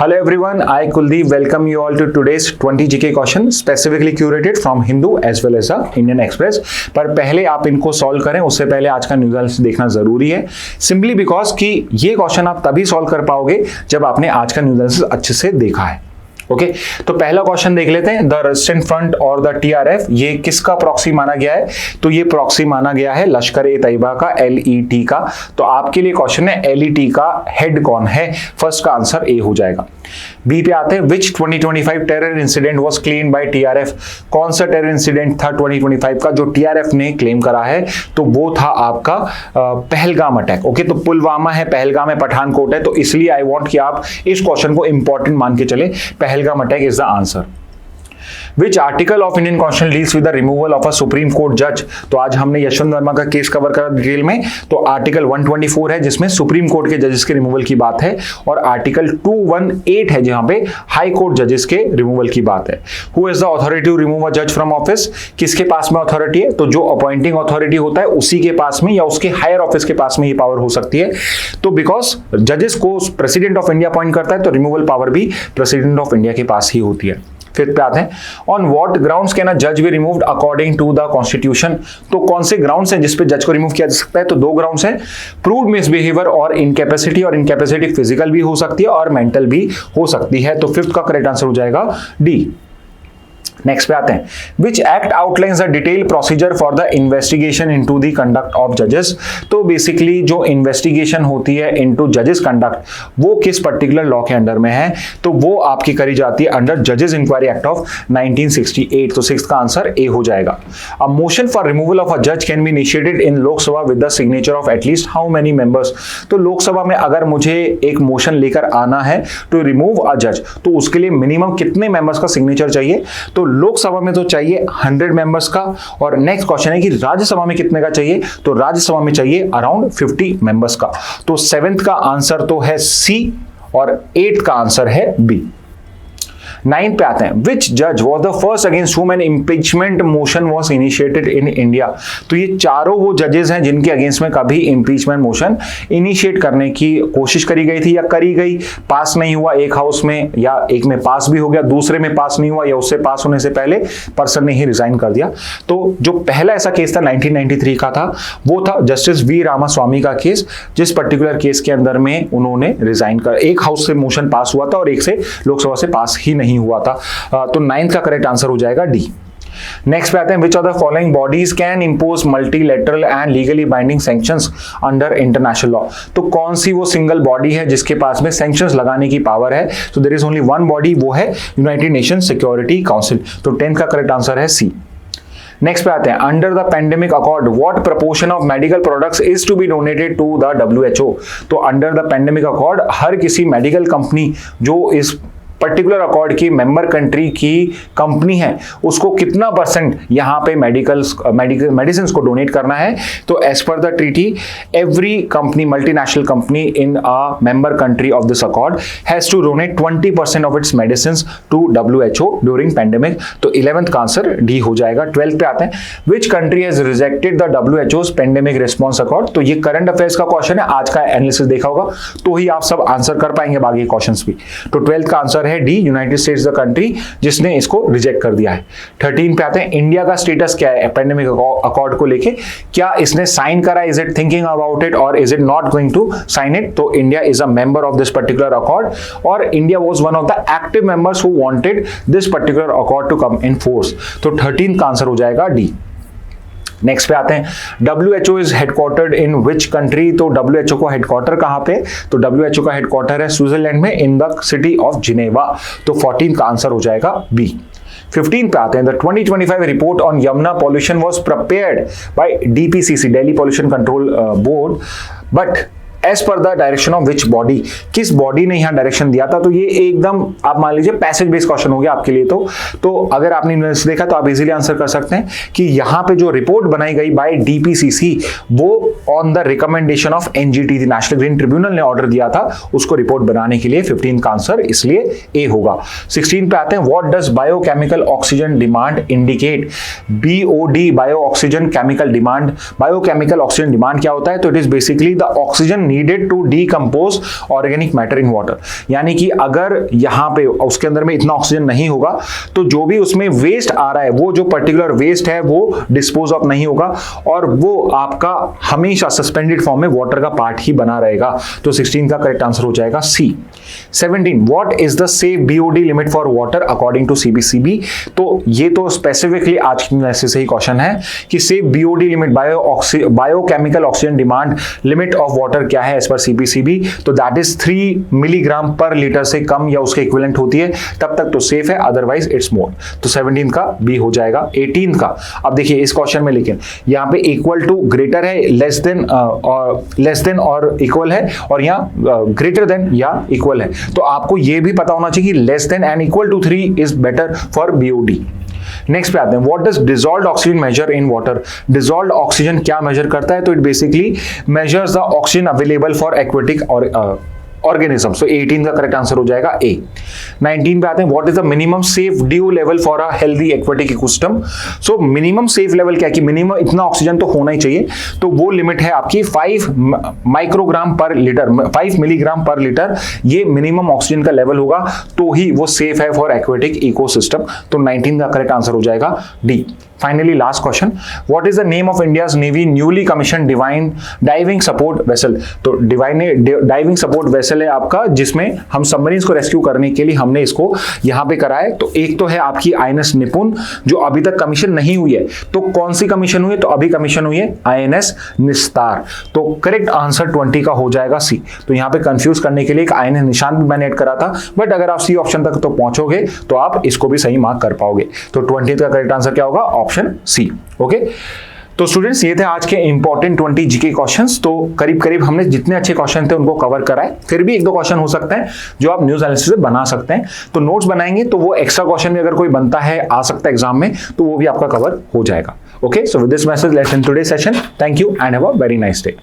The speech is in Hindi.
Hello everyone, I Kuldeep welcome you all to today's 20 GK question specifically curated from Hindu as well as Indian Express। पर पहले आप इनको सॉल्व करें उससे पहले आज का न्यूज़ देखना जरूरी है, सिंपली बिकॉज कि ये क्वेश्चन आप तभी सॉल्व कर पाओगे जब आपने आज का न्यूज़ अच्छे से देखा है। ओके तो पहला क्वेश्चन देख लेते हैं। द रेजिस्टेंट फ्रंट और द टीआरएफ ये किसका प्रॉक्सी माना गया है? तो ये प्रॉक्सी माना गया है लश्कर ए तैयबा का, एलईटी का। तो आपके लिए क्वेश्चन है एलईटी का हेड कौन है? फर्स्ट का आंसर ए हो जाएगा। बी पे आते हैं, विच 2025 terror incident was claimed by TRF? कौन सा टेरर इंसिडेंट था 2025 का जो टीआरएफ ने क्लेम करा है? तो वो था आपका पहलगाम अटैक। ओके तो पुलवामा है, पहलगाम है, पठानकोट है, तो इसलिए आई वांट कि आप इस क्वेश्चन को इंपॉर्टेंट मान के चले। Pahalgam attack is the answer. Which article of Indian Constitution deals with the removal of a Supreme Court judge? तो आज हमने यशवंत वर्मा का केस कवर करा डिटेल में। तो आर्टिकल 124 है जिसमें सुप्रीम कोर्ट के जजेस के रिमूवल की बात है, और आर्टिकल 218 है जहां पे हाई कोर्ट जजेस के रिमूवल की बात है। Who is the authority to remove a judge from office? किसके पास में अथॉरिटी है? तो जो अपॉइंटिंग अथॉरिटी होता है उसी के पास में या उसके हायर ऑफिस के पास में ये पावर हो सकती है। तो बिकॉज जजेस को प्रेसिडेंट ऑफ इंडिया अपॉइंट करता है तो रिमूवल पावर भी प्रेसिडेंट ऑफ इंडिया के पास ही होती है। फिफ्थ पे आते हैं, on what grounds can a जज be removed according to the constitution? तो कौन से ग्राउंड्स हैं जिस पे जज को रिमूव किया जा सकता है? तो दो ग्राउंड्स हैं, प्रूव्ड मिसबिहेवियर और इनकैपेसिटी। और इनकैपेसिटी फिजिकल भी हो सकती है और मेंटल भी हो सकती है। तो फिफ्थ का करेक्ट आंसर हो जाएगा डी। नेक्स्ट पे आते हैं, which act outlines the detail procedure for the investigation into the conduct of जजेस? तो बेसिकली जो इन्वेस्टिगेशन होती है इनटू जजेस कंडक्ट वो किस पर्टिकुलर लॉ के अंडर में है? तो वो आपकी करी जाती है अंडर जजेस इंक्वायरी एक्ट ऑफ 1968। तो सिक्स्थ का आंसर ए हो जाएगा। A motion for removal of a जज can be initiated in Lok Sabha with the signature of at least how many members? तो लोकसभा में अगर मुझे एक मोशन लेकर आना है टू रिमूव अ जज तो उसके लिए मिनिमम कितने मेंबर्स का सिग्नेचर चाहिए? तो लोकसभा में तो चाहिए 100 मेंबर्स का। और नेक्स्ट क्वेश्चन है कि राज्यसभा में कितने का चाहिए? तो राज्यसभा में चाहिए अराउंड 50 मेंबर्स का। तो सेवेंथ का आंसर तो है सी और एट्थ का आंसर है बी। नाइन्थ पे आते हैं, विच जज was the first against whom an impeachment motion was initiated in India? तो ये चारों वो जजेस हैं जिनके अगेंस्ट में कभी इम्पीचमेंट मोशन इनिशिएट करने की कोशिश करी गई थी या करी गई, पास नहीं हुआ एक हाउस में, या एक में पास भी हो गया दूसरे में पास नहीं हुआ, या उससे पास होने से पहले पर्सन ने ही रिजाइन कर दिया। तो जो पहला ऐसा केस था 1993 का था, वो था जस्टिस वी रामास्वामी का केस, जिस पर्टिकुलर केस के अंदर में उन्होंने रिजाइन कर, एक हाउस से मोशन पास हुआ था और एक से लोकसभा से पास ही नहीं हुआ था। तो नाइन्थ का करेक्ट आंसर हो जाएगा डी। नेक्स्ट पे आते हैं, which of the following bodies can impose multilateral and legally binding sanctions under international law? तो कौन सी वो सिंगल बॉडी है जिसके पास में सैंक्शंस लगाने की पावर है? तो there is only one body, वो है यूनाइटेड नेशन सिक्योरिटी काउंसिल। तो 10th का करेक्ट आंसर है सी। नेक्स्ट पे आते हैं, under the pandemic accord what proportion of medical products is to be donated to the WHO? तो अंडर द पेंडेमिक अकॉर्ड हर किसी मेडिकल कंपनी जो इस पर्टिकुलर अकॉर्ड की मेंबर कंट्री की कंपनी है उसको कितना परसेंट यहाँ पे मेडिसिन को डोनेट करना है? तो as per the treaty every company, multinational company in a member country of this accord has to donate 20% of its medicine to WHO during pandemic. तो 11th का आंसर डी हो जाएगा। 12th पे आते हैं, which country has rejected the WHO's pandemic response accord? तो ये करंट अफेयर्स का क्वेश्चन है, आज का एनालिसिस देखा होगा तो ही आप सब आंसर कर पाएंगे बाकी क्वेश्चंस भी। तो 12th का आंसर है D, United states the country जिसने इसको रिजेक्ट कर दिया है। 13 पे आते हैं, इंडिया का स्टेटस क्या है पेंडेमिक अकॉर्ड को लेके? क्या इसने साइन करा? Is it thinking about it और is it not going to sign it? तो India is a member of this particular accord और India was one of the active members who wanted this particular accord to come in force. तो 13th का आंसर हो जाएगा डी। नेक्स्ट पे आते हैं, WHO is headquartered in which country? तो WHO का हेडक्वार्टर कहां पे? तो WHO का हेडक्वार्टर है स्विट्जरलैंड में in the city of Geneva. तो 14th का आंसर हो जाएगा बी। 15 पे आते हैं, the 2025 report on Yamuna pollution was prepared by DPCC, Delhi pollution control board, but as per the direction of which body? किस बॉडी ने यहाँ डायरेक्शन दिया था? तो ये एकदम आप मान लीजिए पैसेज बेस्ड क्वेश्चन हो गया आपके लिए। तो अगर आपने देखा तो आप इजीली आंसर कर सकते हैं कि यहाँ पे जो रिपोर्ट बनाई गई बाय DPCC वो on the recommendation of NGT, national green tribunal ने ऑर्डर दिया था उसको रिपोर्ट बनाने के लिए। 15th का आंसर इसलिए ए होगा। 16 पे आते हैं, what does biochemical oxygen demand indicate? BOD, bio oxygen chemical demand. Biochemical oxygen demand क्या होता है? तो it is basically the oxygen needed to decompose organic matter in water. यानी कि अगर यहां पे उसके अंदर में इतना ऑक्सीजन नहीं होगा तो जो भी उसमें वेस्ट आ रहा है वो जो पर्टिकुलर वेस्ट है वो डिस्पोज ऑफ नहीं होगा और वो आपका हमेशा सस्पेंडेड फॉर्म में वाटर का पार्ट ही बना रहेगा। तो 16 का करेक्ट आंसर हो जाएगा C. 17 what is the safe BOD limit for water according to CPCB. तो ये तो स्पेसिफिकली आज की वैसे से ही क्वेश्चन है कि safe BOD limit biochemical oxygen demand limit of water क्या है एज पर सीबीसीबी। तो दैट इज 3 मिलीग्राम पर लीटर से कम या उसके इक्विवेलेंट होती है तब तक तो सेफ है, अदरवाइज इट्स मोर। तो 17 का बी हो जाएगा। 18 का अब देखिए इस क्वेश्चन में लेकिन यहाँ पे इक्वल टू ग्रेटर है, लेस देन और इक्वल है और यहाँ ग्रेटर देन या इक्वल है। तो आपको ये भी पता होना चाहिए कि less than and equal to 3 is better for BOD. Next पे आते हैं, what does dissolved oxygen measure in water. Dissolved oxygen क्या मेजर करता है? तो it basically measures the oxygen available for aquatic और ऑर्गेनिज्म। सो 18 का करेक्ट आंसर हो जाएगा ए। 19 पे आते हैं, what is the minimum safe due level for a healthy aquatic ecosystem. So minimum safe level क्या है कि मिनिमम इतना ऑक्सीजन तो होना ही चाहिए, तो वो लिमिट है आपकी 5 माइक्रोग्राम पर लीटर, 5 मिलीग्राम पर लीटर। ये मिनिमम ऑक्सीजन का लेवल होगा तो ही वो सेफ है फॉर एक्वेटिक इकोसिस्टम। तो 19 का करेक्ट आंसर हो जाएगा D. Finally last question, what is the name of India's navy newly commission diving support vessel. तो डाइविंग सपोर्ट वेसल है आपका जिसमें हम सबमरीन्स को रेस्क्यू करने के लिए हमने इसको यहां पे करा है। तो एक तो है आपकी आईएनएस निपुण जो अभी तक कमीशन नहीं हुई है। तो कौन सी कमीशन हुई है? तो अभी कमीशन हुई है आईएनएस निस्तार। तो करेक्ट आंसर 20 का हो जाएगा सी। तो यहां पे कंफ्यूज करने के लिए एक आईएनएस निशान भी मैंने ऐड करा था, बट अगर आप सी ऑप्शन तक तो पहुंचोगे तो आप इसको भी सही मार्क कर पाओगे। तो 20 का करेक्ट आंसर क्या होगा? Option C. ओके, तो स्टूडेंट्स ये थे आज के इंपॉर्टेंट 20 जीके क्वेश्चंस। तो करीब करीब हमने जितने अच्छे क्वेश्चन थे उनको कवर करा है। फिर भी एक दो क्वेश्चन हो सकते हैं जो आप न्यूज एनालिसिस से बना सकते हैं। तो नोट्स बनाएंगे तो वो एक्स्ट्रा क्वेश्चन भी अगर कोई बनता है आ सकता है एग्जाम में तो वो भी आपका कवर हो जाएगा। Okay, so with this message let's end today session. Thank you and have a very nice day.